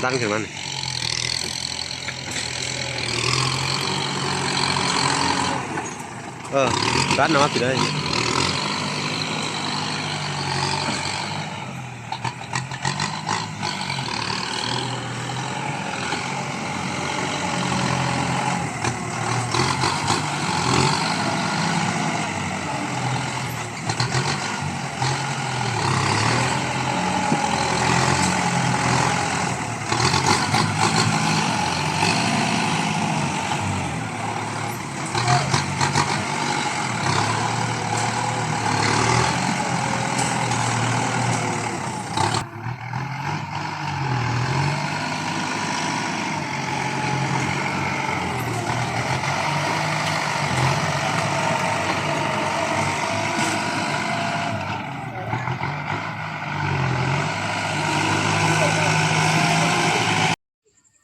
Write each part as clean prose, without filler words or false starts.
ดันขึ้นมันดันเนาะสิเลย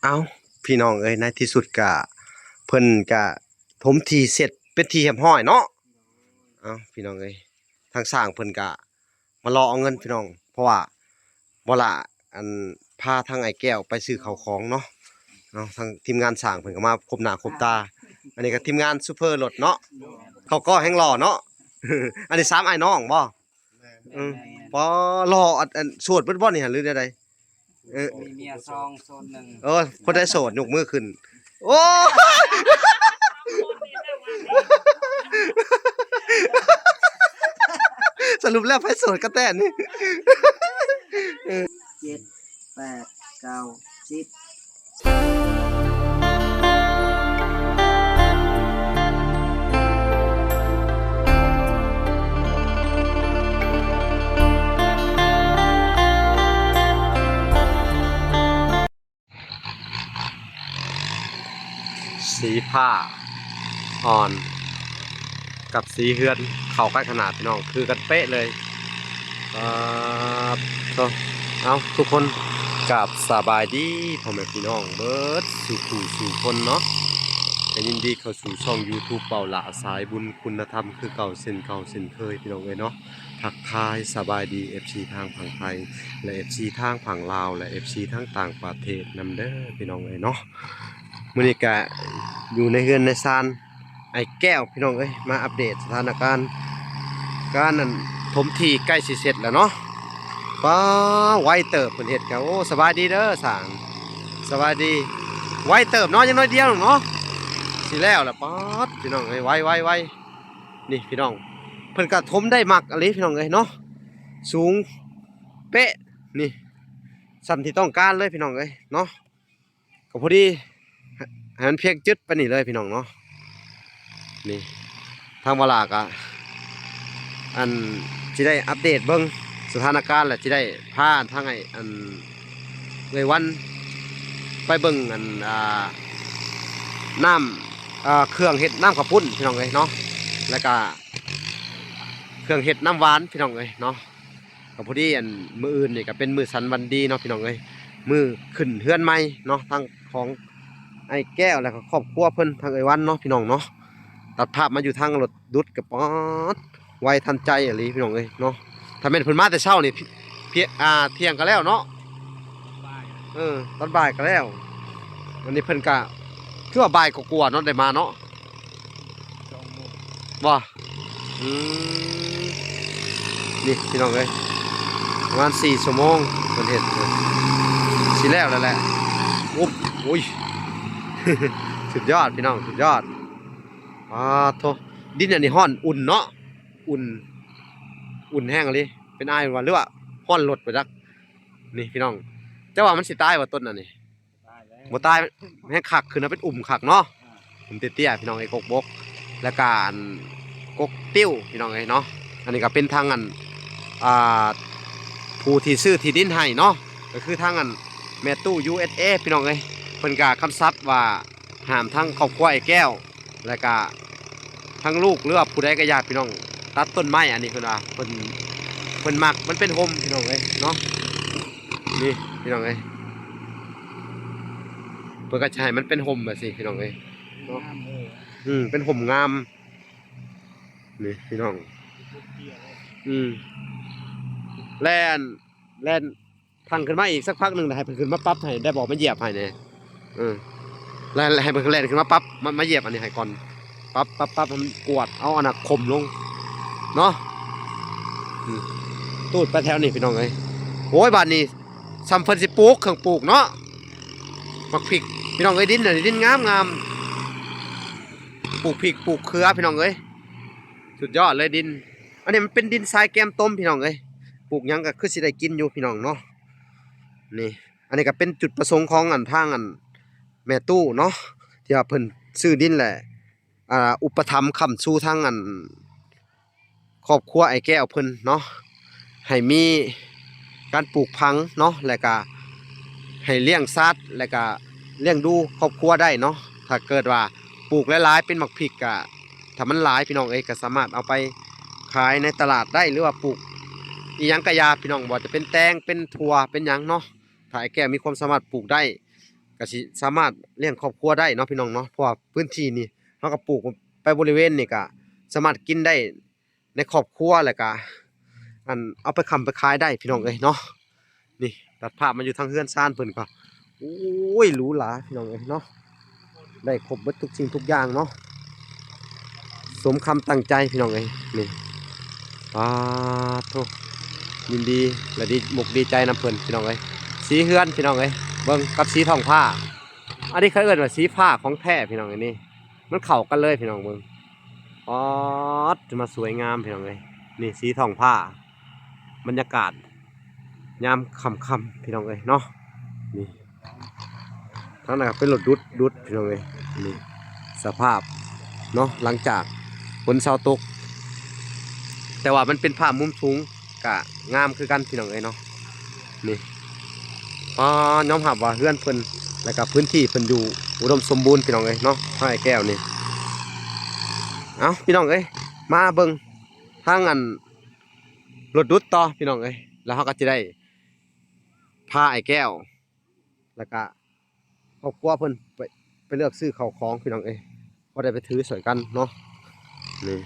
เอาพี่น้องเอ้ยในที่สุดกะเพิ่นกะถมทีเสร็จเป็นทีเรียบร้อยเนาะเอาพี่น้องเอ้ยทางสร้างเพิ่นกะมารอเอาเงินพี่น้องเพราะว่าบ่ล่ะอันพาทางไอ้แก้วไปซื้อข้าวของเนาะทางทีมงานสร้างเพิ่นก็มาครบหน้าครบตาอันนี้ก็ทีมงานซูเปอร์รถเนาะเขาก็แฮงหล่อเนาะ อันนี้3ไอ้น้องบ่บ่หล่ออันโสดเบิดบ่นี่หรือใดมีเมียซองโซนหนึ่งคนได้โสดยกมือขึ้นโอ้สรุปแล้วไผโสดก็แต่นี่7 8 9 10สีผ้าอ่อนกับสีเฮือนเข้าใกล้ขนาดพี่น้องคือกันเป๊ะเลยครับเอาทุกคนกับสบายดีพ่อแม่พี่น้องเบิดสู่ผู้สู่คนเนาะยินดีเข้าสู่ช่อง YouTube เป่าหละสายบุญคุณธรรมคือเก่าเส้นเคยพี่น้องเอ้ยเนาะทักทายสบายดี FC ทางฝั่งไทยและ FC ทางฝั่งลาวและ FC ทางต่างประเทศนำเด้อพี่น้องเอ้ยเนาะมื้อนี้ก็อยู่ในเฮือนในซานไอ้แก้วพี่น้องเอ้ยมาอัปเดตสถานการณ์การนั้นถมที่ใกล้สิเสร็จแล้วเนาะป้าไวเติบเพิ่นเฮ็ดก็โอ้สบายดีเด้อสร้างสบายดีไวเติบเนาะยังน้อยเดียวเนาะสิแล้วล่ะป๊อดพี่น้องเอ้ยไวนี่พี่น้องเพิ่นก็ถมได้มักอะลิพี่น้องเอ้ยเนาะสูงเป๊ะนี่ส่ำที่ต้องการเลยพี่น้องเอ้ยเนาะก็พอดีให้มันเพียงจึดไปนี่เลยพี่น้องเนาะนี่ทางเวลาก็อันสิได้อัปเดตเบิ่งสถานการณ์แหละสิได้พาทางไอ้อันเลยวันไปเบิ่งอันน้ำเครื่องเห็ดน้ำข้าวปุ้นพี่น้องเอ้ยเนาะแล้วก็เครื่องเห็ดน้ำหวานพี่น้องเอ้ยเนาะก็พอดีอันมื้ออื่นนี่ก็เป็นมื้อสันวันดีเนาะพี่น้องเอ้ยมื้อขึ้นเฮือนใหม่เนาะทางของไอ้แก้วแล้วก็ครอบครัวเพิ่นทางไอ้วันเนาะพี่น้องเนาะตัดภาพมาอยู่ทางรถดุดกับป๊อดไวทันใจอะไรพี่น้องเอ้ยเนาะถ้าเป็นเพิ่นมาแต่เช้านี่เที่ยงก็แล้วเนาะตอนบ่ายก็แล้ววันนี้เพิ่นก็คือว่าบ่ายก็กลัวเนาะได้มาเนาะบ่นี่พี่น้องเอ้ยประมาณ4 ชั่วโมงเพิ่นเฮ็ดสิแล้วแหละโอ้ย สุดยอดพี่น้องสุดยอดโทดินอันนี้ฮ้อนอุ่นเนาะอุ่นแห้งเลยเป็นอายว่าหรือว่าฮ้อนรถไปจักนี่พี่น้องแต่ว่ามันสิตายว่าต้นอันนี้บ่ตายแห้งคักคือนะเป็นคักเนาะเตี้ยๆพี่น้องไอ้กกบกและการกกติ้วพี่น้องไอ้เนาะอันนี้ก็เป็นทางอันผู้ที่ซื้อที่ดินให้เนาะก็คือทางอันแม่ตู้ USA พี่น้องเอ้ยเพิ่นก็คำซับว่าห้ามทั้งครอบครัวไอ้แก้วและก็ทั้งลูกหรือว่าผู้ใดก็ญาติพี่น้องตัดต้นไม้อันนี้เพิ่นว่าเพิ่นมักมันเป็นโฮมพี่น้องเอ้ยเนาะนี่พี่น้องเอ้ยเพิ่นก็ใช้มันเป็นโฮมแบบสิพี่น้องเอ้ยเนาะเป็นโฮมงามนี่พี่น้องแล่น พังขึ้นมาอีกสักพักหนึงให้เพิ่นขึ้นมาปรับให้ได้บอกมาเหยียบให้แหน่แล้วให้เพิ่นแล่นขึ้นมาปรับมาเหยียบอันนี้ให้ก่อนปรับให้มันกวดเอาอันน่ะข่มลงเนาะตูดไปแถวนี้พี่น้องเอ้ยโอ้ยบ้านนี้ซ้ำเพิ่นสิปลูกเครื่องปลูกเนาะมักพริกพี่น้องเอ้ยดินน่ะดินงามปลูกพริกปลูกเขือพี่น้องเอ้ยสุดยอดเลยดินอันนี้มันเป็นดินทรายแกมต้มพี่น้องเอ้ยปลูกหยังก็คือสิได้กินอยู่พี่น้องเนาะนี่อันนี้ก็เป็นจุดประสงค์ของทางแม่ตู้เนาะที่ว่าเพิ่นซื้อดินแหละอุปถัมภ์ค้ำชูทางครอบครัวไอ้แก้วเพิ่นเนาะให้มีการปลูกพังเนาะแล้วก็ให้เลี้ยงสัตว์แล้วก็เลี้ยงดูครอบครัวได้เนาะถ้าเกิดว่าปลูกหลายๆเป็นหมักพริกก็ถ้ามันหลายพี่น้องเอ้ยก็สามารถเอาไปขายในตลาดได้หรือว่าปลูกอีหยังกะยาพี่น้องบ่จะเป็นแตงเป็นถั่วเป็นหยังเนาะถ้าไอ้แก้วมีความสามารถปลูกได้ก็สิสามารถเลี้ยงครอบครัวได้เนาะพี่น้องเนาะเพราะว่าพื้นที่นี่เฮาก็ปลูกไปบริเวณนี่ก็สามารถกินได้ในครอบครัวแล้วก็เอาไปค้ำไปขายได้พี่น้องเอ้ยเนาะนี่ตัดภาพมาอยู่ทางเฮือนซ่านเพิ่นก็โอ้ยหรูหราพี่น้องเอ้ยเนาะได้ครบเบิดทุกสิ่งทุกอย่างเนาะสมคำตั้งใจพี่น้องเอ้ยนี่โธ่ยินดีและดีใจนำเพิ่นพี่น้องเอ้ยสีเฮือนพี่น้องเอ้ยเบิ่งกับสีทองผ้าอันนี้เขาเอิ้นว่าสีผ้าของแท้พี่น้องเอ้ยนี่มันเข้ากันเลยพี่น้องเบิ่งจะมาสวยงามพี่น้องเอ้ยนี่สีทองผ้าบรรยากาศยามค่ำๆพี่น้องเอ้ยเนาะนี่ทั้งนั้นเป็นรถดุดพี่น้องเอ้ยนี่สภาพเนาะหลังจากฝนเช้าตกแต่ว่ามันเป็นภาพมุมสูงกะงามคือกันพี่น้องเอ้ยเนาะนี่ยอมรับว่าเฮือนเพิ่นแล้วก็พื้นที่เพิ่นอยู่อุดมสมบูรณ์พี่น้องเอ้ยเนาะไอ้แก้วนี่เอาพี่น้องเอ้ยมาเบิ่งทางรถดุดต่อพี่น้องเอ้ยแล้วเขาก็จะได้พาไอ้แก้วแล้วก็ครอบครัวเพิ่นไปเลือกซื้อข้าวของพี่น้องเอ้ยก็ได้ไปถือสวยกันเนาะนี่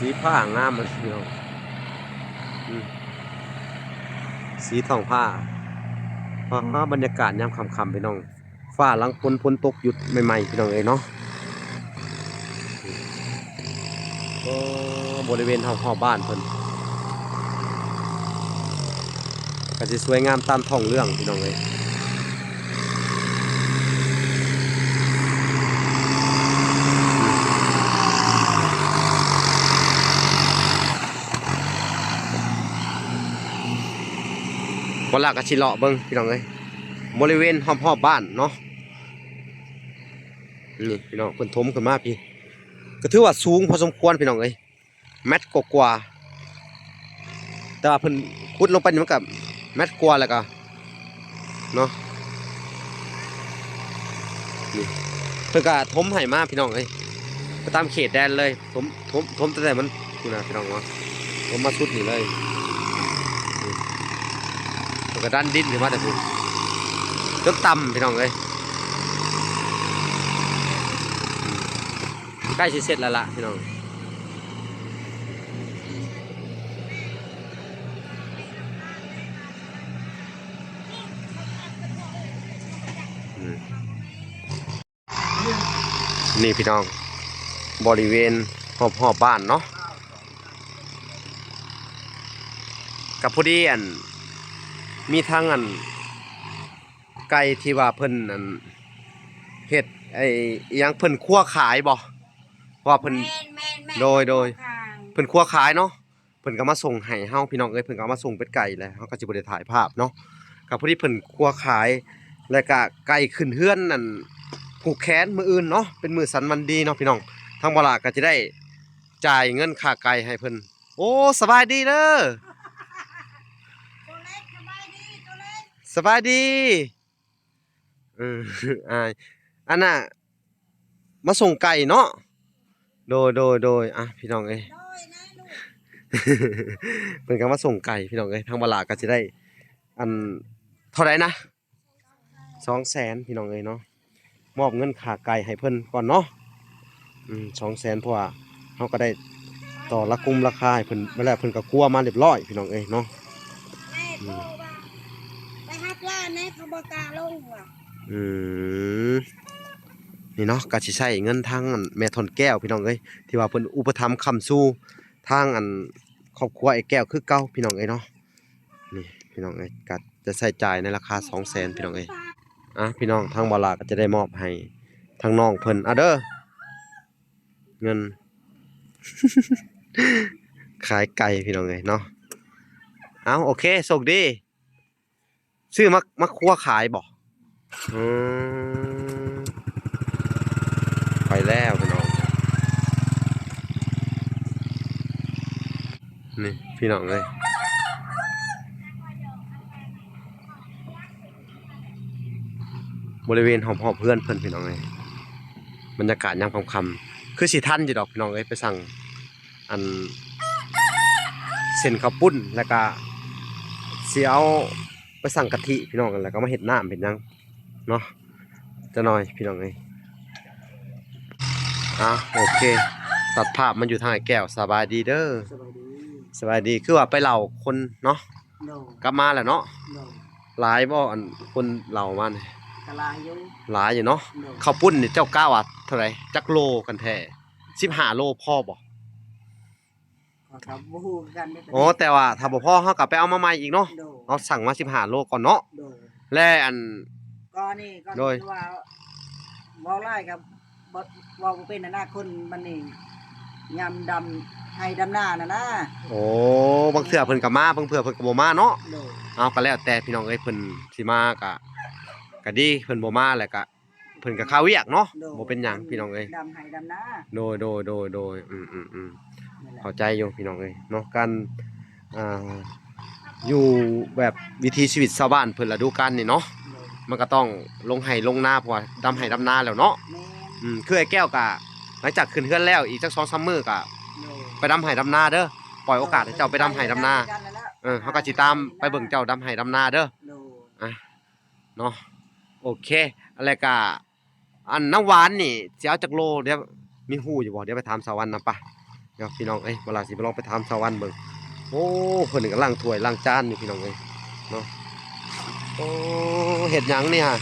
สีผ้างามมันพี่น้องสีทองผ้าบรรยากาศยามค่ำๆพี่น้องฟ้าหลังฝนตกหยุดใหม่ๆพี่น้องเอ้ยเนาะบริเวณหอบบ้านเพิ่นก็สิสวยงามตามท้องเรื่องพี่น้องเอ้ยคนละก็สิเลาะเบิ่งพี่น้องเอ้ยบริเวณหอบบ้านเนาะนี่พี่น้องเพิ่นถมขึ้นมาพี่ก็ถือว่าสูงพอสมควรพี่น้องเอ้ยเมตรกว่าแต่ว่าเพิ่นขุดลงไปนี่มันก็เมตรกว่าแล้วก็เนาะนี่เพิ่นก็ถมให้มาพี่น้องเอ้ยก็ตามเขตแดนเลยถมตั้งแต่มันนี่นะพี่น้องเนาะถมมาสุดนี่เลยเพิ่นก็ดันดินขึ้นมาแต่พุ่นจนต่ำพี่น้องเอ้ยใกล้สิเสร็จแล้วล่ะพี่น้องนี่พี่น้องบริเวณหอบบ้านเนาะกับพอดีมีทางไก่ที่ว่าเพิ่นเฮ็ดไอ้อิหยังเพิ่นคั่วขายบ่ว่าเพิ่นโดยเพิ่นคั่วขายเนาะเพิ่นก็มาส่งให้เฮาพี่น้องเอ้ยเพิ่นก็มาส่งเป็นไก่แหละเฮาก็สิบ่ได้ถ่ายภาพเนาะก็พอดีเพิ่นคั่วขายแล้วก็ไก่ขึ้นเฮือนผูกแขนมื้ออื่นเนาะเป็นมื้อสันวันดีเนาะพี่น้องทางบ่ล่ะก็จะได้จ่ายเงินค่าไก่ให้เพิ่นโอ้สบายดีเด้อสบายดีอายอันน่ะ มาส่งไก่เนาะโดยอ่ะพี่น้องเอ้ย เพิ่นก็มาส่งไก่พี่น้องเอ้ยทางบลาก็สิได้อันเท่าไหร่นะ200,000พี่น้องเอ้ยเนาะมอบเงินค่าไก่ให้เพิ่นก่อนเนาะ200,000เพราะว่าเฮาก็ได้ต่อราคาให้เพิ่นเวลาเพิ่นก็กลัวมาเรียบร้อยพี่น้องเอ้ยเนาะ แม่โทรว่าไปฮับล่าแน่เขาบอกกล้าลงว่ะ อืมนี่เนาะก็สิใช้เงินทางอันแม่ทนแก้วพี่น้องเอ้ยที่ว่าเพิ่นอุปถัมภ์ค้ำสู้ทางอันครอบครัวไอ้แก้วคือเก่าพี่น้องเอ้ยเนาะนี่พี่น้องเอ้ยก็จะใช้จ่ายในราคา200,000พี่น้องเอ้ยอ่ะพี่น้องทางบ่ลาก็จะได้มอบให้ทางน้องเพิ่นเด้อเงิน ขายไก่พี่น้องเอ้ยเนาะเอาโอเคโชคดีซื้อมาคั่วขายบ่อืมไปแล้วพี่น้องนี่พี่น้องเลยบริเวณหอมๆเพื่อนเพิ่นพี่น้องเลยบรรยากาศยามค่ำๆคือสิทันอยู่ดอกพี่น้องเลยไปสั่งอันเส้นข้าวปุ้นแล้วก็สิเอาไปสั่งกะทิพี่น้องแล้วก็มาเฮ็ดน้ำเป็นยังเนาะจะหน่อยพี่น้องเลยโอเคตัดภาพมันอยู่ทางไอ้แก้วสบายดีเด้อ สบายดี สบายดีคือว่าไปเหล่าคนเนาะ โด กลับมาแล้วเนาะ โด หลายบ่อันคนเหล่ามานี่ กะลาอยู่ หลายอยู่เนาะ โด ข้าวปุ้นนี่เจ้าก้าวอ่ะเท่าไหร่จักโลกันแท้15โลพอบ่ ขอครับบ่ฮู้กันได้ โอ้แต่ว่าถ้าบ่พอเฮาก็ไปเอามาใหม่อีกเนาะ โด เอาสั่งมา15โลก่อนเนาะ โด และอัน ก็นี่ก็ โดย ว่าเว้าไล่กับบ่เว้าบ่เป็นน่ะนะคนมันนี่ยำดำให้ดำหน้าน่ะนะ โอ้บางเทื่อเพิ่นก็มาบางเทื่อเพิ่นก็บ่มาเนาะ โด เอาก็แล้วแต่พี่น้องเอ้ยเพิ่นสิมาก็ดีเพิ่นบ่มาแล้วก็เพิ่นก็เข้าเวียกเนาะ โด บ่เป็นหยังพี่น้องเอ้ย ดำให้ดำหน้า โดยนั่นแหละ เข้าใจอยู่พี่น้องเอ้ยเนาะการอ่าอยู่แบบวิถีชีวิตชาวบ้านเพิ่นฤดูกาลนี่เนาะ โด มันก็ต้องลงไห้ลงนาเพราะว่าดำไห้ดำนาแล้วเนาะ แม่น คือไอ้แก้วก็หลังจากขึ้นเฮือนแล้วอีกจัก2-3มื้อก็ โด ไปดำไห้ดำนาเด้อปล่อยโอกาสให้เจ้าไปดำไห้ดำนาเฮาก็สิตามไปเบิ่งเจ้าดำไห้ดำนาเด้อ โด อ่ะเนาะโอเคอะไรก็อันน้ำหวานนี่สิเอาจักโลเดี๋ยวมีฮู้อยู่บ่เดี๋ยวไปถามสาวรรณนำปะเดี๋ยวพี่น้องเอ้ยเวลาสิไปลองไปถามสาวรรณเบิ่งโอ้เพิ่นก็ล้างถ้วยล้างจานอยู่พี่น้องเอ้ยเนาะโอ้เฮ็ดหยังนี่ฮะ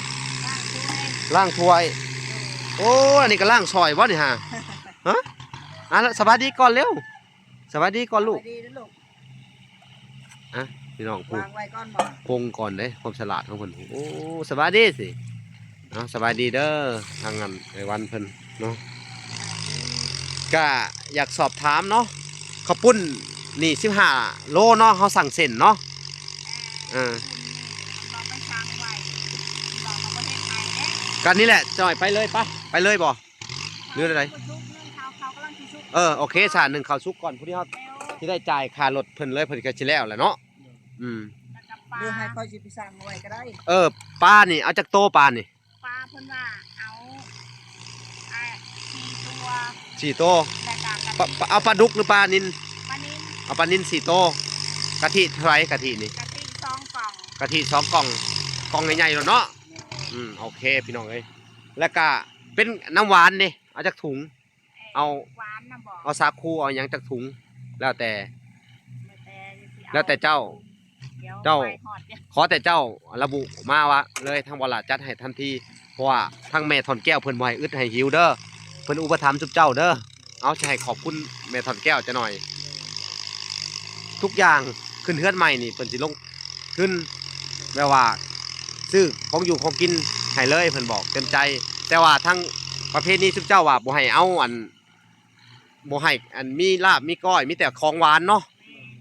ล้างถ้วยโอ้อันนี้ก็ล้างซอยบ่นี่ฮะฮะแล้วสวัสดีก่อนเร็วสวัสดีก่อนลูก ไปดีนะลูก อ่ะพี่น้องพูด วางไว้ก่อนบ่ พงก่อนเด้ความฉลาดของเพิ่นโอ้สบายดีสิเนาะสบายดีเด้อทางนั้นไอ้วันเพิ่นเนาะก็อยากสอบถามเนาะข้าวปุ้นนี่15โลเนาะเฮาสั่งเส้นเนาะเออ เราไปช้างไว้เรามาประเทศไทยเนี่ย กันนี่แหละจอยไปเลยไปเลยบ่ เรื่องอะไร เขากำลังชิชุก โอเคชาหนึ่งข้าวซุกก่อนผู้ที่เฮา เร็ว สิได้จ่ายค่ารถเพิ่นเลยเพิ่นก็สิแล้วแหละเนาะอืม แล้วกับปลา หรือให้ค่อยสิไปสั่งไว้ก็ได้ ปลานี่เอาจากโตปลานี่ ปลาเพิ่นว่าเอา4 ตัว 4โต แต่กาก เอาปลาดุกหรือปลานิล ปลานิ่ม เอาปลานิล4โตกะทิเท่าไหร่กะทินี่ กะทิ2 กล่อง กะทิ2กล่องใหญ่ๆแล้วเนาะโอเคพี่น้องเอ้ยแล้วก็เป็นน้ำหวานนี่เอาจากถุง เอา หวานนะบอก เอาสาคูเอาหยังจากถุง แล้วแต่ แล้วแต่แล้วแต่เจ้า ดี๋ยว เจ้า ไปฮอดเนี่ย ขอแต่เจ้าระบุมาว่าเลยทางบลาจัดให้ทันทีเพราะว่าทางแม่ถอนแก้วเพิ่นบ่ให้อึดให้หิวเด้อเพิ่นอุปถัมภ์จุบเจ้าเด้อเอาจะให้ขอบคุณแม่ถอนแก้วจะหน่อย ทุกอย่างขึ้นเฮือนใหม่นี่เพิ่นสิลงขึ้นแบบว่าซื้อของอยู่ของกินให้เลยเพิ่นบอกเต็มใจ แต่ว่าทั้งประเภทนี้จุบเจ้าว่าบ่ให้เอาบ่ให้มีลาบมีก้อยมีแต่ของหวานเนาะ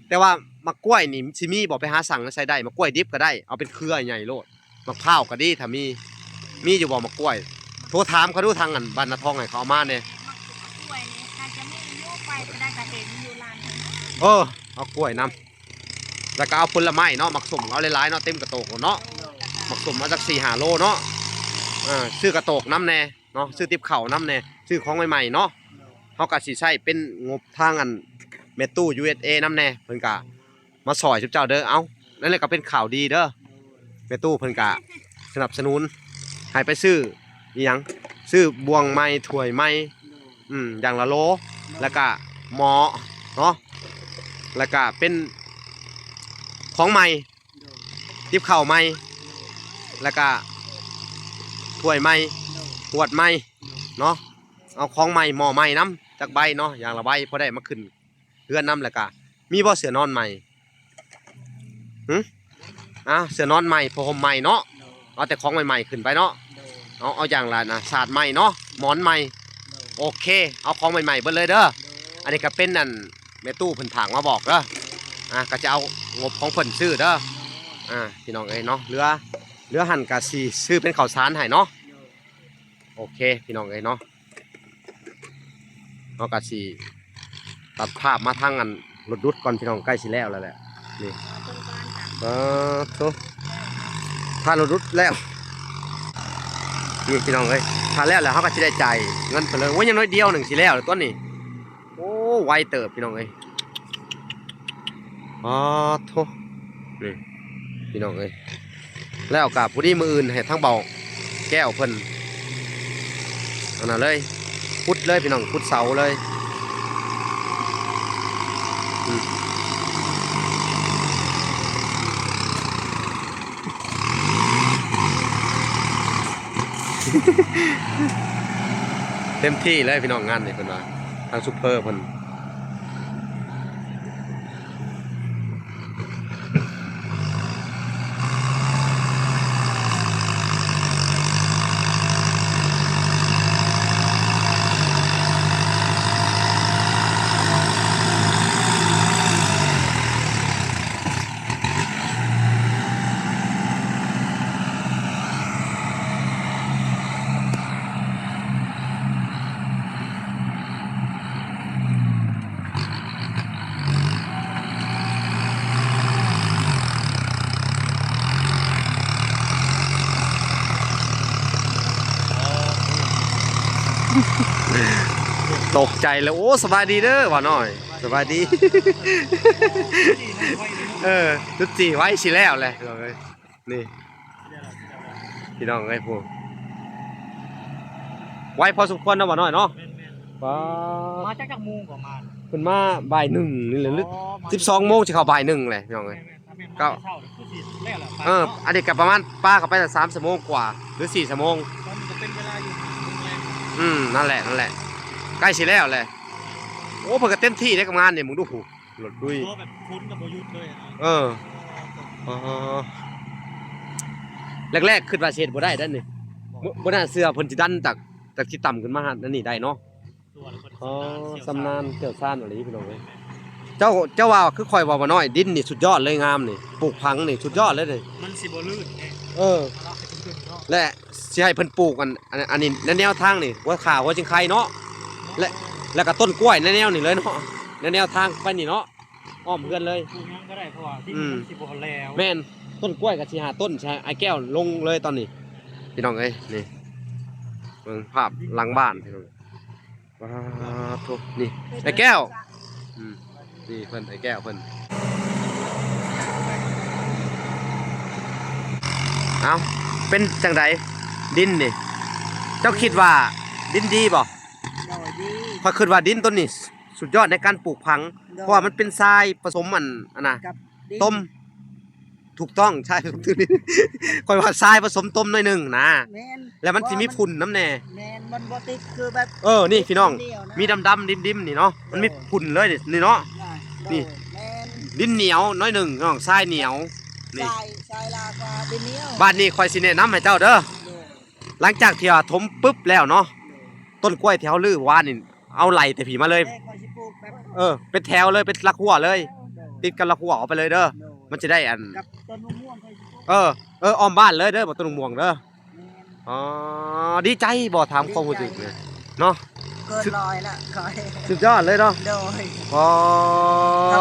แต่ว่ามะกล้วยนี่สิมีบ่ไปหาสั่งใส่ได้มะกล้วยดิบก็ได้เอาเป็นเครือใหญ่โลดมะพร้าวก็ดีถ้ามีอยู่บ่มะกล้วยโทรถามเขาดูทางบ้านนาทองให้เขาเอามาเนี่ย มักกล้วยนี่น่าจะมีอยู่ไปได้กระเห็นอยู่ร้านนั้น เอากล้วยนำแล้วก็เอาผลไม้เนาะมักสมเอาหลายๆเนาะเต็มกระโตกเนาะมักสมมาจาก4-5โลเนาะซื้อกระโตกน้ำแน่ เนาะซื้อติบข้าวนํแน่ซื้อของใหม่ๆเนาะเฮาก็สิใช้เป็นงบทางอันแม่ตู้ USA นํแน่เพิ่นก็มาซอยซุเจ้าเด้อเอ้านั่นแหละก็เป็นข่าวดีเด้อแม่ตู้เพิ่นก็สนับสนุนให้ไปซื้ออีหยังซื้อบวงไม้ถ้วยไม้อย่างละโลแล้วก็หม้อเนาะแล้วก็เป็นของใหม่ติบข้าวใหม่แล้วก็ถ้วยใหม่ขวดใหม่เนาะเอาของใหม่หม้อใหม่น้ำจากใบเนาะอย่างละใบพอได้มาขึ้นเพื่อนน้ำแล้วก็มีบ่เสือนอนใหม่เสือนอนใหม่ผ้าห่มใหม่เนาะเอาแต่ของใหม่ๆขึ้นไปเนาะเอาอย่างละนะศาสตร์ใหม่เนาะหมอนใหม่โอเคเอาของใหม่ๆเบิดเลยเด้ออันนี้ก็เป็นนั่นแม่ตู้เพิ่นผางมาบอกเด้อก็จะเอางบของเพิ่นซื้อเด้อพี่น้องเอ้ยเนาะเรือหั่นกะสิซื้อเป็นข้าวสารให้เนาะโอเคพี่น้องเอ้ยเนาะเอากะสิตัดภาพมาทางอันรถดุดก่อนพี่น้องใกล้สิแล้วแหละนี่โธ่ถ้ารถดุดแล้วนี่พี่น้องเอ้ยถ้าแล้วเขาก็จะได้จ่ายเงินไปเลยว่ายังน้อยเดียวหนึ่งสิแล้วต้นนี่โอ้ไวเติบพี่น้องเอ้ยโธ่นี่พี่น้องเอ้ยแล้วกับผู้ที่มืออื่นให้ทั้งเบาแก้วเพิ่นเอาหน่ะเลยพุดเลยพี่น้องพุดเสาเลยเต็มที่เลยพี่น้องงานนี่เพิ่นว่าทางซุปเปอร์เพิ่นตกใจแล้วโอ้สบายดีเด้อว่าน้อยสบายดีจุดจีไว้สิแล้วแหละพี่น้องเอ้ยนี่พี่น้องเอ้ยพวกไว้พอสมควรนะว่าน้อยเนาะมาจากโมงกว่ามาเพิ่นมาบ่าย1นี่แหละหรือ12 โมงสิเข้าบ่าย1แหละพี่น้องเอ้ยก็อันนี้ก็ประมาณป้าเข้าไปแต่3 ชั่วโมงกว่าหรือ4 ชั่วโมงจะเป็นเวลาอยู่นั่นแหละใกล้สิแล้วแหละโอ้เพิ่นก็เต็มที่ได้กับงานนี่มึงดูผู้รถดุยแบบคุ้นกับบ่หยุดเลยแรกๆคิดว่าสิเฮ็ดบ่ได้ด้านนี่บ่น่าเชื่อเพิ่นสิดันจากที่ต่ำขึ้นมานั่นนี่ได้เนาะสำนานเกี่ยวซ่านอะไรพี่น้องเอ้ยเจ้าว่าคือข่อยว่าบ่น้อยดินนี่สุดยอดเลยงามนี่ปลูกพังนี่สุดยอดเลยนี่มันสิบ่ลื่นและสิให้เพิ่นปลูกอันนี้แนวทางนี่ว่าข่าวว่าจังไคเนาะแล้วก็ต้นกล้วยแนวนี่เลยเนาะแนวทางไปนี่เนาะอ้อมเพื่อนเลยปลูกยังก็ได้เพราะว่าดินมันสิบ่แล้วแม่นต้นกล้วยก็สิหาต้นใช่ไอ้แก้วลงเลยตอนนี้พี่น้องเอ้ยนี่เบิ่งภาพหลังบ้านพี่น้องว้าวโธ่นี่ไอ้แก้วนี่เพิ่นไอ้แก้วเพิ่นเอาเป็นจังไดดินนี่เจ้าคิดว่าดินดีบ่พอคิดว่าดินต้นนี้สุดยอดในการปลูกพังเพราะว่ามันเป็นทรายผสมอันน่ะต้มถูกต้องใช่ถูกต้องค่อยว่าทรายผสมต้มหน่อยนึงนะแล้วมันสิมีฝุ่นน้ำแน่มันบ่ติดคือแบบนี่พี่น้องมีดำๆดิมๆนี่เนาะมันมีฝุ่นเลยนี่เนาะนี่ดินเหนียวน้อยนึงน้องทรายเหนียวนี่ทรายลากว่าดินเหนียวบ้านนี้ค่อยสิแนะนำให้เจ้าเด้อหลังจากที่ถมปึ๊บแล้วเนาะต้นกล้วยแถวลือว่านี่เอาไหลแต่ผีมาเลยเป็นแถวเลยเป็นลักหัวเลยติดกันลักหัวออกไปเลยเด้อมันจะได้อันอ้อมบ้านเลยเด้อบ่ต้นม่วงเด้อดีใจบ่ถามความรู้สึกเลยเนาะเกินร้อยละขอสุดยอดเลยเนาะโด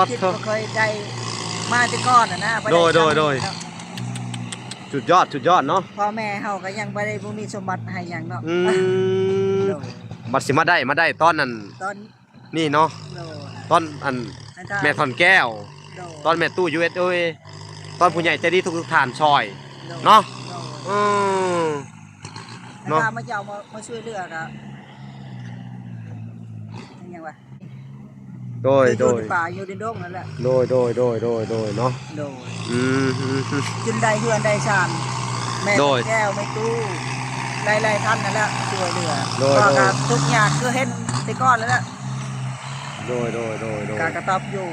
ยคิดบ่เคยได้มาแต่ก่อนนะโดยสุดยอดเนาะพ่อแม่เฮาก็ยังบ่ได้บ่มีสมบัติให้หยังเนาะ โดย บัดสิมาได้ตอนนั้น ตอน นี่เนาะ โดย ตอนอัน ให้ทาน แม่ทอนแก้ว โดย ตอนแม่ตู้ USA ตอนผู้ใหญ่ใจดีทุกๆท่านซอย โดย เนาะ โดย อือ ให้ เนาะ ทานมาเจ้ามาช่วยเหลือครับยังวะ โดย คืออ โด ยู่ ย ในป่าอยู่ในดงนั่นแหละ โดยเนาะ โดย อืม จนได้เฮือนได้ชานแม่ โดย แก้วแม่ตู้หลายๆท่านนั่นแหละช่วยเหลือ โดย ก็การทุกอย่างคือเห็นแติก้อนแล้วแหละ โดย การกระตับอยู่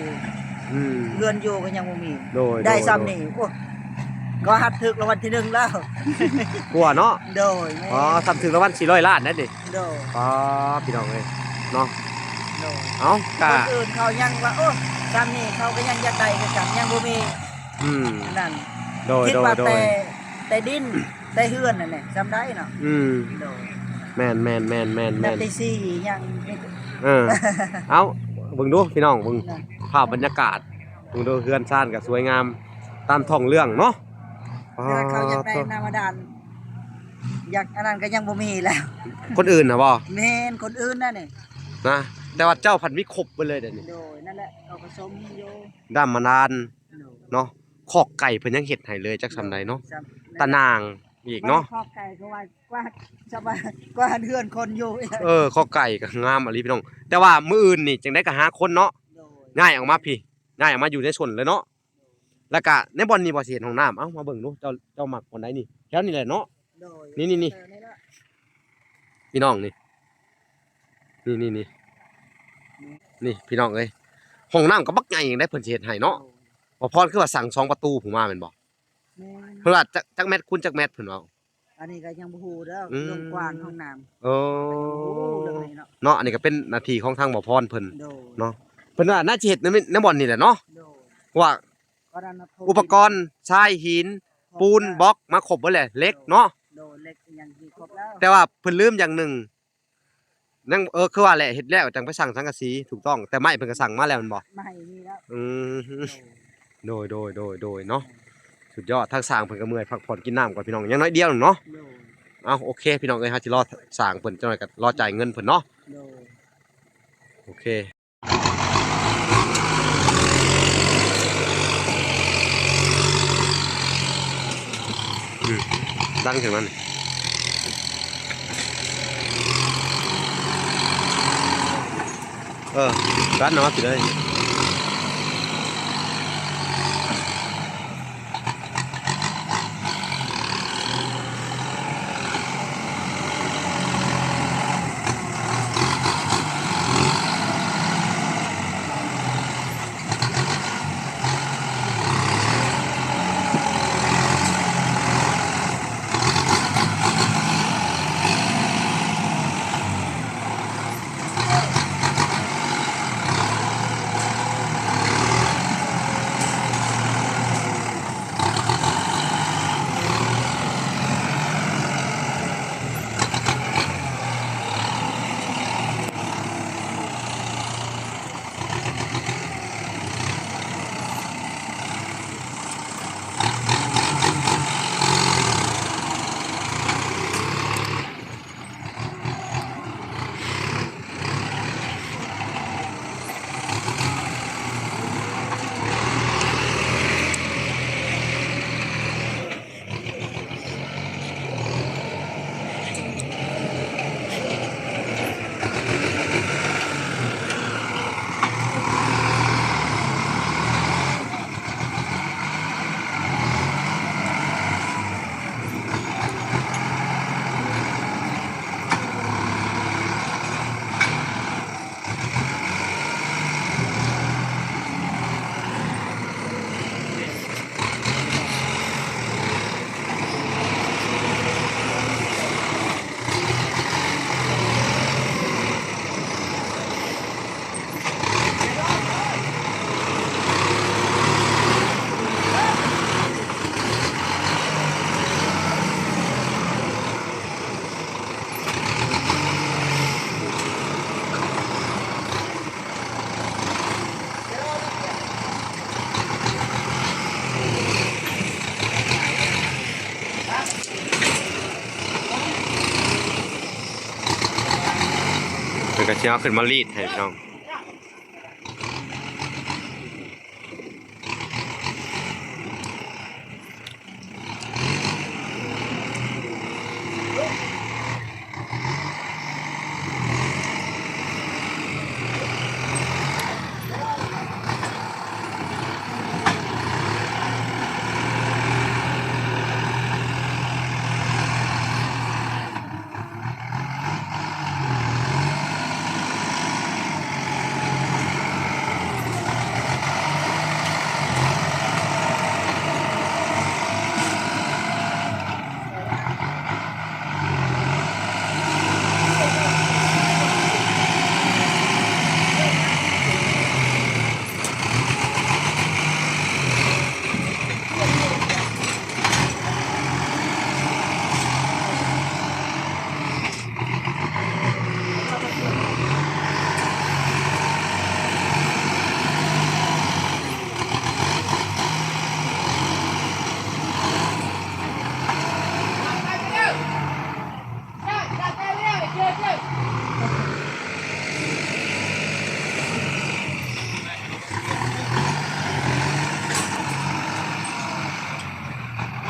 อืม เรือนอยู่ก็ยังบ่มี โดย ได้ซ้ำนี่โอ้ก็หัดถึกรางวัลที่ 1แล้ว กลัวเนาะ โดยแม่ อ๋อทำถึงรางวัล400 ล้านนั่นดิ โดย อ๋อพี่น้องเอ้ยเนาะ โดย เอ้า ค กะ นอื่นเขายังว่าโอ้ซ้ำนี่เขาก็ยังอยากได้คือกันยังบ่มี อืม นั่น โดย คิด โด ว่าย โด แต่ ย แต่ดินแต่เฮือนนั่นแหละจำได้เนาะ อืม โดย แม่น แต่ตีสี่ยังไม่ เออ เอ้าเบิ่งดูพี่น้องเบิ่ง นั่น ภาพบรรยากาศเบิ่งดูเฮือนซ่านก็สวยงามตามท้องเรื่องเนาะอ๋อ ถ้าเขาอยากได้นามดานอยากอันนั้นก็ยังบ่มีแล้ว คนอื่นน่ะบ่ แม่นคนอื่นนั่นนี่ นะแต่ว่าเจ้าพันธุ์มีครบไปเลยเดี๋ยวนี้ โดยนั่นแหละเขาผสมอยู่ ด้ามมานาน โดย เนาะคอกไก่เพิ่นยังเฮ็ดให้เลยจักซำใดเนาะ จำ ตะนางอีกเนาะ คอกไก่ก็ว่ากว่าจะว่ากว่าเฮือนคนอยู่ เออคอกไก่ก็งามอะลีพี่น้อง แต่ว่ามื้ออื่นนี่จังได๋ก็หาคนเนาะ โดย ง่ายออกมาพี่ง่ายออกมาอยู่ในชนเลยเนาะแล้วก็ในบ่อนนี่บ่สิเห็นห้องน้ำเอ้ามาเบิ่งดูเจ้ามักบ่อนใดนี่แถวนี้แหละเนาะ โดย นี่ เออแหละ พี่น้องนี่นี่พี่น้องเอ้ยห้องน้ำก็บักใหญ่ยังได้เพิ่นสิเฮ็ดให้เนาะบ่พรคือว่าสั่ง2ประตูผมมาแม่นบ่ แม่น เพิ่นว่าจักแมตรคูณจักแมตรเพิ่นว่า อันนี้ก็ยังบ่ฮู้เด้อ อืม ลงกว้างห้องน้ำ เอ โอ้ อ เรื่องนี้เนาะ เนาะอันนี้ก็เป็นหน้าที่ของทางบ่พรเพิ่น โดย เนาะเพิ่นว่าน่าสิเฮ็ดในบ่อนนี่แหละเนาะ โดย ว่า ก็ดันมาโทร อุปกรณ์ทรายหิน ปูนบล็อกมาครบเบิดแหละเหล็กเนาะ โดยเล็กยังมีครบแล้ว แต่ว่าเพิ่นลืมอย่างหนึ่งนั่งคือว่าแหละเฮ็ดแล้วจังไปสั่งสังกะสีถูกต้องแต่ไม้เพิ่นก็สั่งมาแล้วแม่นบ่ ไม่มีแล้ว อืมโดยเนาะสุดยอดทางสร้างเพิ่นก็เมื่อยพักผ่อนกินน้ำก่อนพี่น้องอย่างน้อยเดียวหนึ่งเนาะ โดย เอาโอเคพี่น้องเอ้ยเฮาสิรอสร้างเพิ่นจังหน่อยก็รอจ่ายเงินเพิ่นเนาะ โดย โอเคดังถึงมันร้านเนาะสิเลย พิ่นก็สิเอาขึ้นมารีดให้พี่น้อง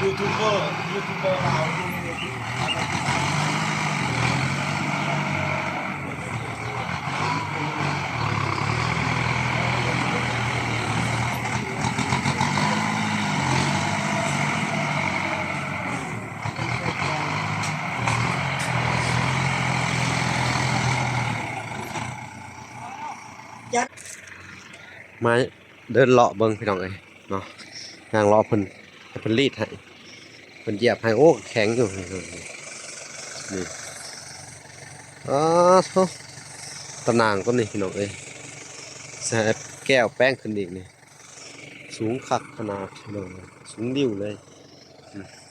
ยูทูบเบอร์เรา มาเดินเลาะเบิ่งพี่น้องเอ้ยเนาะย่างเลาะเพิ่นให้เพิ่นรีดให้เพิ่นเหยียบให้โอ้แข็งอยู่นี่อ๋อโธ่ตะนางต้นนี้พี่น้องเอ้ยใส่แก้วแป้งขึ้นอีกนี่สูงคักขนาดพี่น้องสูงดิ่วเลย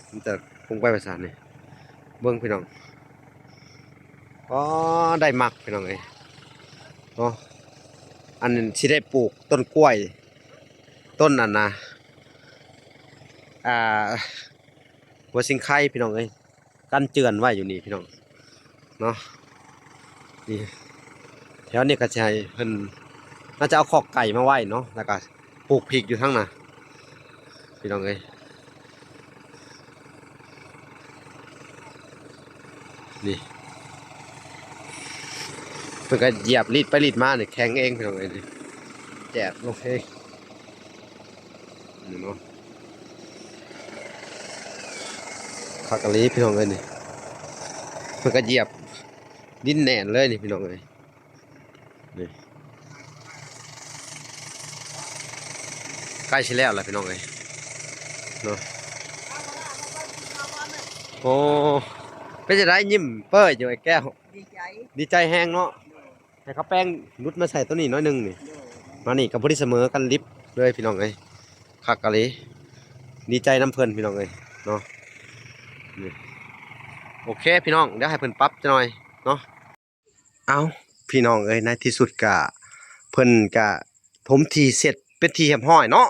มันจะคงไปประสานนี่เบิ่งพี่น้องอ๋อได้มักพี่น้องเอ้ยเนาะอันนี้สิได้ปลูกต้นกล้วยต้นนั่นนะหัวสิงไข่พี่น้องเอ้ยกันเจือนไว้อยู่นี่พี่น้องเนาะนี่แถวนี้ก็จะให้เพิ่นน่าจะเอาคอกไก่มาไว้เนาะแล้วก็ปลูกพริกอยู่ทั้งน่ะพี่น้องเอ้ยนี่เพิ่นก็เหยียบรีดไปรีดมาเนี่ยแข็งเองพี่น้องเอ้ยนี่แจกลงเองนี่เนาะผักกะหรี่พี่น้องเอ้ยนี่เพิ่นก็เหยียบดินแน่นเลยนี่พี่น้องเอ้ยนี่ใกล้สิแล้วล่ะพี่น้องเอ้ยเนาะโอ้เป็นจะได้ยิ้มเป้ยอยู่ไอ้แก้ว ดีใจ ดีใจแห้งเนาะให้เขาแป้งนุดมาใส่ตัวนี้น้อยหนึงนี่มานี่กับพอดีเสมอกันลิฟเลยพี่น้องเอ้ยคักกะหรี่ดีใจน้ำเพิ่นพี่น้องเอ้ยเนาะนี่โอเคพี่น้องเดี๋ยวให้เพิ่นปรับจะหน่อยเนาะเอาพี่น้องเอ้ยในที่สุดกะเพิ่นกะถมทีเสร็จเป็นทีเรียบร้อยเนาะ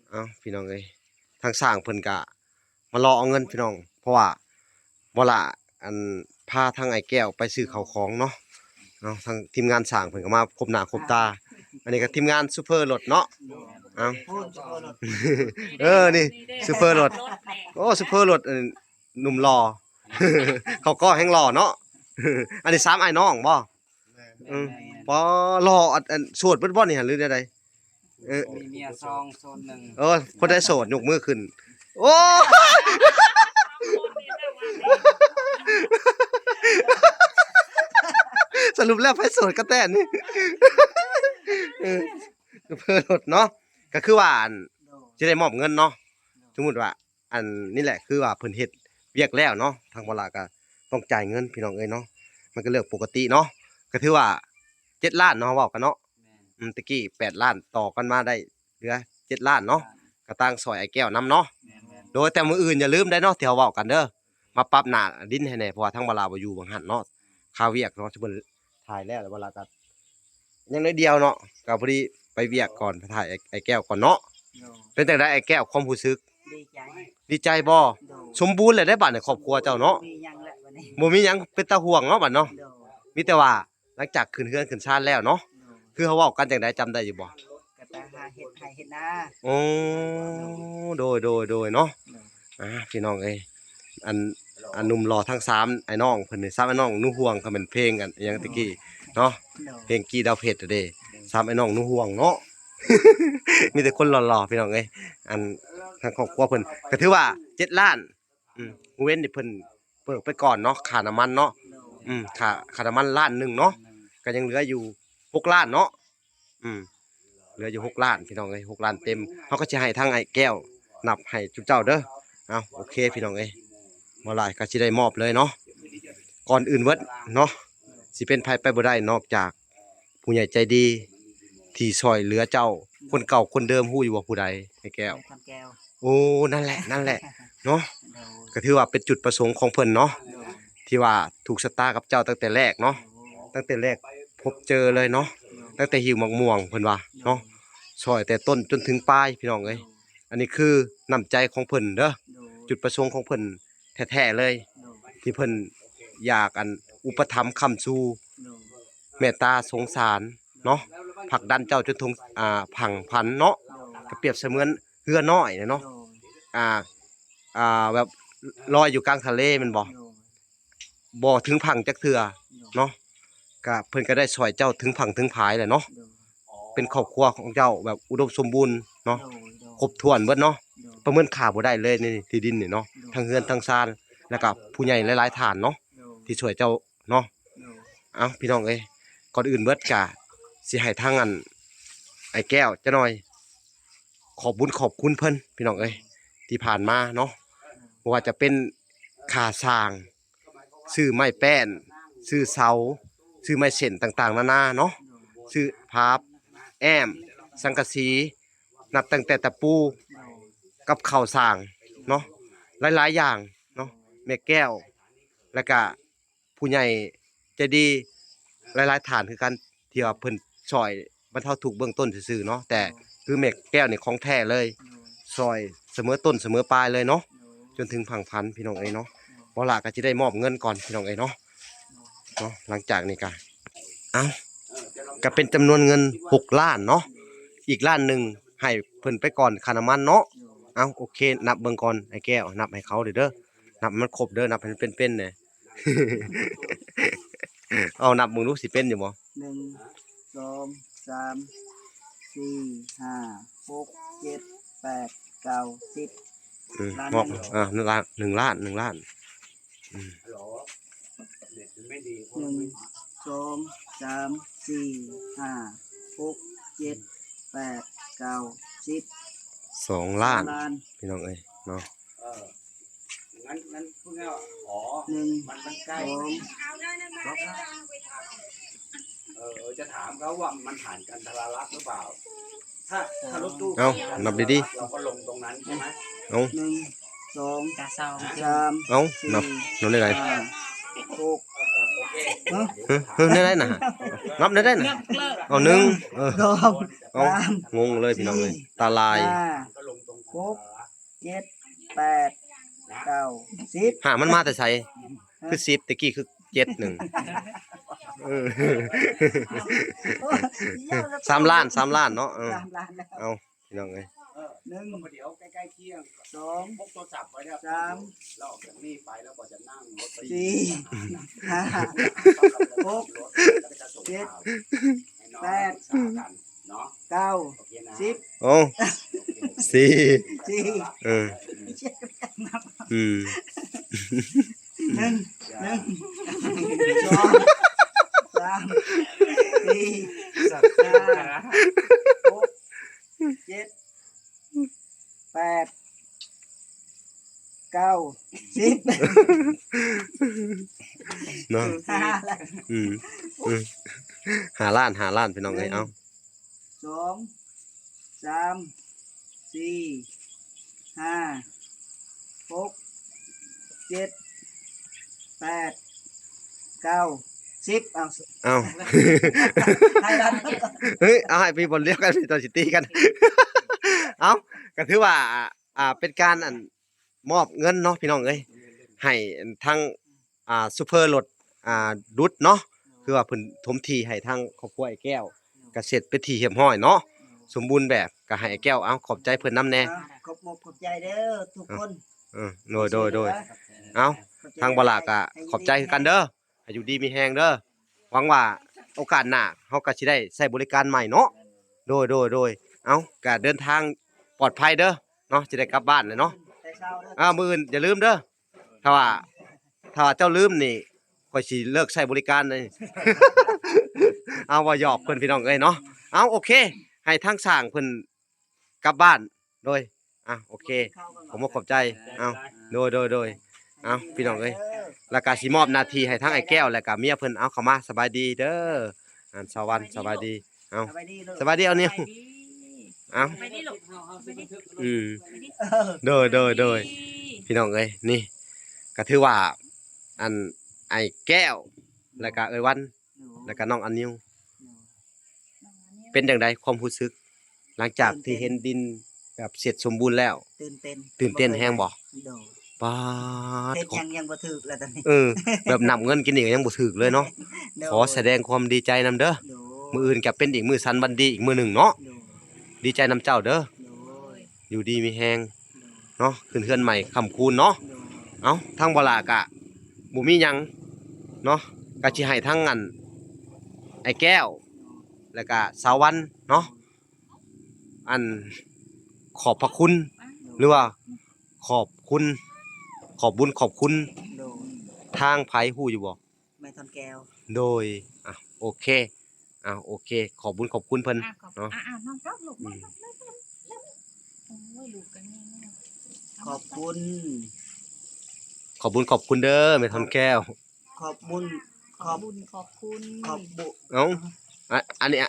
เอาพี่น้องเอ้ยทางสร้างเพิ่นกะมารอเอาเงินพี่น้องเพราะว่าบ่ละอันพาทางไอ้แก้วไปซื้อข้าวของเนาะทางทีมงานสร้างเพิ่นก็มาครบหน้าครบตาอันนี้ก็ทีมงานซูเปอร์รถเนาะเอา พูดโอ้รถ นี่ซูเปอร์รถโอ้ซูเปอร์รถหนุ่มหล่อ เขาก็แห้งหล่อเนาะ อันนี้3ไอ้น้องบ่บ่หล่ออันโสดเบิดบ่นี่หรือใดๆ มีเมียซองโซนหนึ่ง คนได้โสดยกมือขึ้น โอ้ สรุปแล้วไผโสดก็แต่นี่ เพิ่นรถเนาะก็คือว่าอันสิได้มอบเงินเนาะสมมุติว่า อันนี่แหละคือว่าเพิ่นเฮ็ดเวียกแล้วเนาะทางบ่ล่ะก็ต้องจ่ายเงินพี่น้องเอ้ยเนาะมันก็เรื่องปกติเนาะก็ถือว่า7ล้านเนาะเว้ากันเนาะตะกี้8ล้านต่อกันมาได้เหลือ7ล้านเนาะก็ตั้งซอยไอ้แก้วนํเนาะโดยแต่มื้ออื่นอย่าลืมได้เนาะที่เฮาเว้ากันเด้อมาปรับหน้าดินให้แน่เพราะว่าทางบ่ล่ะบ่อยู่บังหันเนาะค่าเวียกเนาะที่เพิ่นถ่ายแล้วบ่ล่ะก็ยังน้อยเดียวเนาะก็พอดีไปเวียกก่อนไปถ่ายไอ้แก้วก่อนเนาะเป็นจังได๋ไอ้แก้วความรู้สึก ดีใจ ดีใจบ่ โด สมบูรณ์เลยได้บัดในครอบครัวเจ้าเนาะ มีหยังแหละวันนี้ บ่มีหยังเป็นตาห่วงเนาะบัดเนาะ โด มีแต่ว่า หลังจากขึ้นเฮือนขึ้นศาลแล้วเนาะคือเขาเว้ากันจังไดจำได้อยู่บ่ ก็ไปหาเฮ็ดไห้เฮ็ดนา โอ้โดยเนาะพี่น้องเอ้ยอันหนุ่มหล่อทั้ง3ไอ้น้องเพิ่นนี่3ไอ้น้องหนูห่วงก็เป็นเพลงกันอหยังตะกี้เนาะ โดย เพลงกีดาวเพชรเด้3ไอ้น้องหนูห่วงเนาะ มีแต่คนหล่อๆพี่น้องเอ้ยอันทางครอบครัวเพิ่นก็ถือว่า7ล้านเว้นนี่เพิ่นเบิกไปก่อนเนาะค่าน้ำมันเนาะค่าน้ำมันล้านหนึงเนาะก็ยังเหลืออยู่6ล้านเนาะเหลืออยู่6ล้านพี่น้องเอ้ย6ล้านเต็มเฮาก็สิให้ทางไอ้แก้วนับให้จุเจ้าเด้อเอาโอเคพี่น้องเอ้ยบ่หลายก็สิได้มอบเลยเนาะก่อนอื่นเบิดเนาะสิเป็นไผไปบ่ได้นอกจากผู้ใหญ่ใจดีที่ช่วยเหลือเจ้าคนเก่าคนเดิมฮู้อยู่ว่าผู้ใดไอ้แก้ว คำแก้ว โอ้นั่นแหละเนาะ โดย ก็ถือว่าเป็นจุดประสงค์ของเพิ่นเนาะ โดย ที่ว่าถูกชะตากับเจ้าตั้งแต่แรกเนาะตั้งแต่แรกพบเจอเลยเนาะตั้งแต่หิวหมกม่วงเพิ่นว่าเนาะช่วยแต่ต้นจนถึงปลายพี่น้องเอ้ยอันนี้คือน้ำใจของเพิ่นเด้อจุดประสงค์ของเพิ่นแท้ๆเลย ที่เพิ่นอยากอุปถัมภ์ค้ำชูเมตตาสงสารเนาะผลักดันเจ้าจนถึงผังพันเนาะก็เปรียบเสมือนเรือน้อยเนาะอ่าแบบลอยอยู่กลางทะเลแมันบ่ถึงผังจักเทื่อเนาะก็เพิ่นก็ได้ช่วยเจ้าถึงผังถึงผายแหละเนาะเป็นครอบครัวของเจ้าแบบอุดมสมบูรณ์เนาะครบถ้วนเบิดเนาะประเมินค่าบ่ได้เลยนี่ที่ดินนี่เนาะทั้งเฮือนทั้งศาลแล้วก็ผู้ใหญ่หลายๆท่านเนาะที่ช่วยเจ้าเนาะเอ้าพี่น้องเอ้ยก่อนอื่นเบิดก็สิให้ทางไอ้แก้วจะหน่อยขอบบุญขอบคุณเพิ่นพี่น้องเอ้ยที่ผ่านมาเนาะบ่ว่าจะเป็นค่าสร้างซื้อไม้แป้นซื้อเสาซื้อไม้เส้นต่างๆนานาเนาะซื้อพาบแอมสังกะสีนับตั้งแต่ตะปูกับข้าวสร้างเนาะหลายๆอย่างเนาะแม่แก้วแล้วก็ผู้ใหญ่ใจดีหลายๆฐานคือกันที่ว่าเพิ่นช่วยบรรเทาทุกข์เบื้องต้นซื่อๆเนาะแต่คือแม่แก้วนี่ของแท้เลยช่วยเสมอต้นเสมอปลายเลยเนาะจนถึงผังพันพี่น้องเอ้ยเนาะบ่ล่ะก็สิได้มอบเงินก่อนพี่น้องเอ้ยเนาะหลังจากนี้ก็เป็นจำนวนเงิน6ล้านเนาะอีกล้านหนึงให้เพิ่นไปก่อนค่าน้ำมันเนาะโอเคนับเบิ่งก่อนไอ้แก้วนับให้เขาเด้อนับมันครบเด้อนับให้มันเป็นๆแหน่ เอานับมึงรู้สิเป็นอยู่บ่ 1 2 3 4 5 6 7 8 9 10ล้าน มอบ1 ล้าน1 ล้าน1 ล้าน 1 2 3 4 5 6 7 8 9 10 2 ล้าน ล้าน พี่น้องเอ้ยเนาะ งั้นพูดง่ายๆอ๋อ 1 มันใกล้ เอาได้นะมา จะถามเขาว่ามันผ่านกันทรารักหรือเปล่า ถ้ารถตู้ เอานับดี เราก็ลงตรงนั้นใช่ไหม ๆเอา 1 2 3 เอานับได้ไหน 5 6 ได้น่ะนับได้น่ะเอา1 2 เอา 3 งงเลยพี่น้องเอ้ยตาลาย ก็ลงตรง 5 6 7 8 9 10 หามันมาแต่ไสคือ10ตะกี้คือ7 1 3 ล้าน3 ล้านเนาะ 3 ล้านแล้ว เอาพี่น้องเอ้ย 1 เดี๋ยวใกล้ๆเที่ยง 2 พกโทรศัพท์ไว้เนี่ย 3 เราออกจากนี่ไปแล้วก็จะนั่งรถไป 4 5 6 7 8 เนาะ 9 โอเคนะ 10 โอ้สี่ 4 อืม 1 2 3 4 5 6 7 8 9 10 เนาะ 5แล้ว อืม5 ล้าน5 ล้านพี่น้องเอ้ยเอา 2 3 4 5 6 7 8 9 10เอา เอา ให้ดัน เฮ้ยเอาให้พี่บอลเรียกกันพี่ตอนสิตีกัน เอาก็ถือว่าเป็นการมอบเงินเนาะพี่น้องเอ้ยให้ทั้งซูเปอร์รถดุดเนาะ คือว่าเพิ่นถมที่ให้ทางครอบครัวไอ้แก้วก็เสร็จเป็นที่เรียบร้อยเนาะสมบูรณ์แบบก็ให้ไอ้แก้วเอาขอบใจเพิ่นนํแน่ ขอบมกขอบใจเด้อทุกคน โดยเอาทางบ่ล่ะก็ขอบใจคือกันเด้อให้อยู่ดีมีแฮงเด้อหวังว่าโอกาสหน้าเฮาก็สิได้ใช้บริการใหม่เนาะโดยเอาก็เดินทางปลอดภัยเด้อเนาะสิได้กลับบ้านเลยเนาะ แต่เช้าเด้อ มื้ออื่นอย่าลืมเด้อถ้าว่าเจ้าลืมนี่ข่อยสิเลิกใช้บริการเลย เอาว่าหยอกเพิ่นพี่น้องเอ้ยเนาะเอาโอเค ให้ทางสร้างเพิ่นกลับบ้านโดยโอเค ผมขอบใจเอาโดยเอาพี่น้องเอ้ยแล้วก็สิมอบหน้าที่ให้ทางไอ้แก้วแล้วก็เมียเพิ่นเอาเข้ามาสบายดีเด้อสวัสดีสบายดีเอา สบายดีลูก สบายดีเอาเนี่ยเอา ไปดิลูกไปดิ อืม เออ โดยพี่น้องเอ้ยนี่ก็ถือว่าอันไอ้แก้วแล้วก็เอ้ยวันแล้วก็น้องอันนิวเป็นจังไดความรู้สึก หลังจากที่เห็นดินแบบเสร็จสมบูรณ์แล้ว ตื่นเต้น ตื่นเต้นแฮงบ่ โดด ป๊าด เฮ็ดยังบ่ถึกแล้วตอนนี้ แบบนำเงินกินนี่ก็ยังบ่ถึกเลยเนาะ โดด ขอแสดงความดีใจนำเด้อ โดด มื้ออื่นก็เป็นอีกมื้อสันวันดีอีกมื้อหนึ่งเนาะ โดด ดีใจนำเจ้าเด้อ โดด อยู่ดีมีแฮงเนาะขึ้นเฮือนใหม่ค่ำคูณเนาะ โดด เอ้าทางบ่ลากะบ่มีหยังเนาะก็สิให้ทั้งอันไอ้แก้ว แล้วก็สาววันเนาะอันขอบพระคุณ หรือว่าขอบคุณ ขอบบุญขอบคุณ โดด ทางไผฮู้อยู่บ่ แม่ทอนแก้ว โดยโอเคโอเค ขอบบุญขอบคุณเพิ่น น้องรับลูกโอ้ยลูกกันนี่ ขอบคุณ ขอบบุญขอบคุณเด้อแม่ทอนแก้ว ขอบบุญ ขอบบุญขอบคุณ ขอบบุ เอ้าอันนี้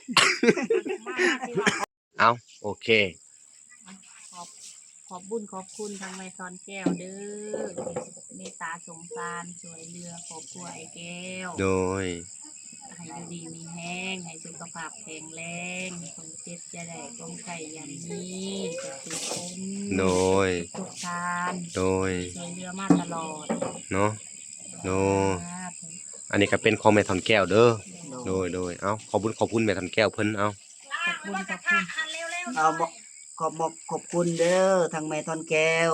เอาโอเค ขอบบุญขอบคุณทางแม่ซอนแก้วเด้อเมตตาสงสารสวยเรือครอบครัวไอ้แก้ว โดย ให้อยู่ดีมีแห้งให้สุขภาพแข็งแรงคนเจ็บจะได้คงไข่ยันนี้จะติดคน โดย ทุกทาน โดย สวยเรือมาตลอด เนาะโดยอันนี้ก็เป็นของแม่ทอนแก้วเด้อโดยเอาขอบบุญขอบคุณแม่ทอนแก้วเพิ่นเอา ขอบคุณขอบคุณ เอาบอกขอบคุณเด้อทางแม่ทอนแก้ว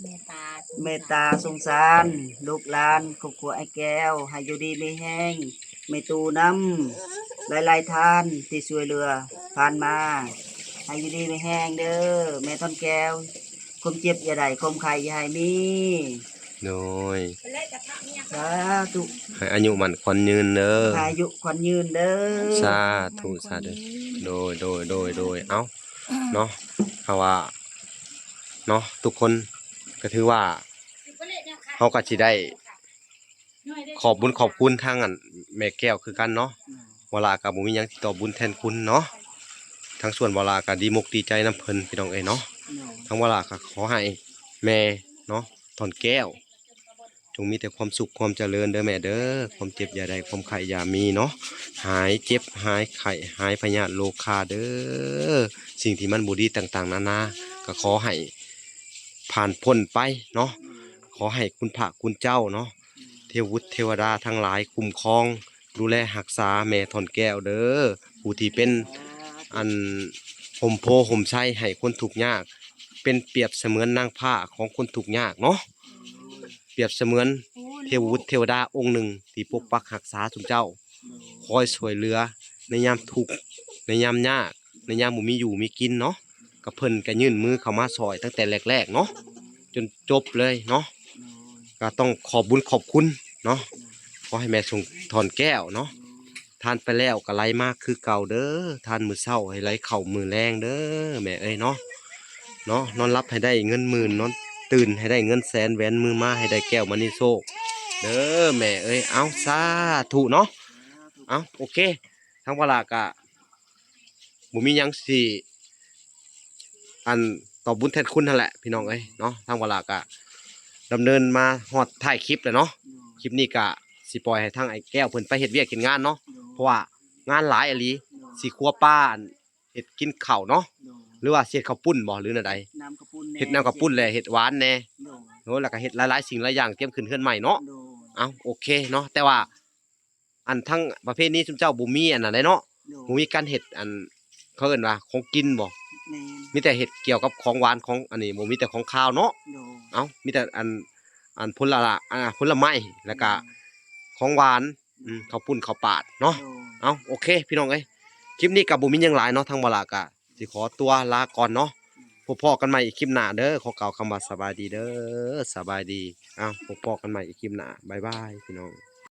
เมตตา เมตตาสงสารลูกหลานครอบครัวไอ้แก้วให้อยู่ดีมีแห้งไม่ตูน้ำหลายๆท่านที่ช่วยเหลือผ่านมาให้อยู่ดีมีแห้งเด้อแม่ทอนแก้วความเจ็บอย่าได้ความไข้อย่าให้มี โดย สาธุ ให้อายุมันขวัญยืนเด้อ อายุขวัญยืนเด้อ สาธุสาธุโดยเอาเนาะเพราะว่าเนาะทุกคนก็ถือว่าเฮาก็สิได้ขอบบุญขอบคุณทางอันแม่แก้วคือกันเนาะเวลาก็บ่มีหยังที่ตอบบุญแทนคุณเนาะทั้งส่วนเวลาก็ดีมกดีใจนำเพิ่นพี่น้องเอ้ยเนาะทั้งเวลาก็ขอให้แม่เนาะถอนแก้วจงมีแต่ความสุขความเจริญเด้อแม่เด้อความเจ็บอย่าได้ความไข้อย่ามีเนาะหายเจ็บหายไข้หายพยาธิโรคาเด้อสิ่งที่มันบ่ดีต่างๆนานาก็ขอให้ผ่านพ้นไปเนาะขอให้คุณพระคุณเจ้าเนาะเทวบุตรเทวดาทั้งหลายคุ้มครองดูแลรักษาแม่ถอนแก้วเด้อผู้ที่เป็นอันห่มโพห่มไส้ให้คนทุกข์ยากเป็นเปรียบเสมือนนางผ้าของคนทุกข์ยากเนาะเปรียบเสมือนเทวบุตรเทวดาองค์หนึ่งที่ปกปักรักษาทุกเจ้าคอยช่วยเหลือในยามทุกข์ในยามยากในยามบ่มีอยู่มีกินเนาะก็เพิ่นก็ยื่นมือเข้ามาซอยตั้งแต่แรกๆเนาะจนจบเลยเนาะก็ต้องขอบบุญขอบคุณเนาะขอให้แม่ทรงถอนแก้วเนาะทานไปแล้วก็ไหลมากคือเก่าเด้อทานมื้อเช้าให้ไหลเข้ามื้อแลงเด้อแม่เอ้ยเนาะนอนรับให้ได้เงินหมื่นนอนตื่นให้ได้เงินแสนแหวนมือมาให้ได้แก้วมณีโชคเด้อแม่เอ้ยเอาสาธุเนาะเอาโอเคทั้งเวลากะบ่มีหยังสิอันตอบบุญแทนคุณนั่นแหละพี่น้องเอ้ยเนาะทั้งเวลากะดำเนินมาฮอดท้ายคลิปแล้วเนาะคลิปนี้กะสิปล่อยให้ทางไอ้แก้วเพิ่นไปเฮ็ดเวียกกินงานเนาะเพราะว่างานหลายอีหลีสิครัวป้าอันเฮ็ดกินข้าวเนาะหรือว่าเฮ็ดข้าวปุ้นบ่หรือแนวใด น้ำกระปุน เฮ็ดน้ำข้าวปุ้นแหละเฮ็ดหวานแหน่ โด โน้แล้วก็เฮ็ดหลายๆสิ่งหลายอย่างเตรียมขึ้นเฮือนใหม่เนาะ โด เอาโอเคเนาะแต่ว่า อันทั้งประเภทนี้ซุมเจ้าบ่มีอันนั้นได้เนาะ โด บ่มีการเฮ็ดอันเขาเอิ้นว่าของกินบ่ แม่น มีแต่เฮ็ดเกี่ยวกับของหวานของอันนี้บ่มีแต่ของคาวเนาะ โด เอ้ามีแต่อันผลละผลไม้แล้วก็ของหวานข้าวปุ้นข้าวปาดเนาะ โด เอาโอเคพี่น้องเอ้ยคลิปนี้กับบุมินหยังหลายเนาะทางบลากะสิขอตัวลาก่อนเนาะพบพอกันใหม่อีกคลิปหน้าเด้อขอกล่าวคำว่าสบายดีเด้อสบายดีเอาพบพอกันใหม่อีกคลิปหน้าบ๊ายบายพี่น้อง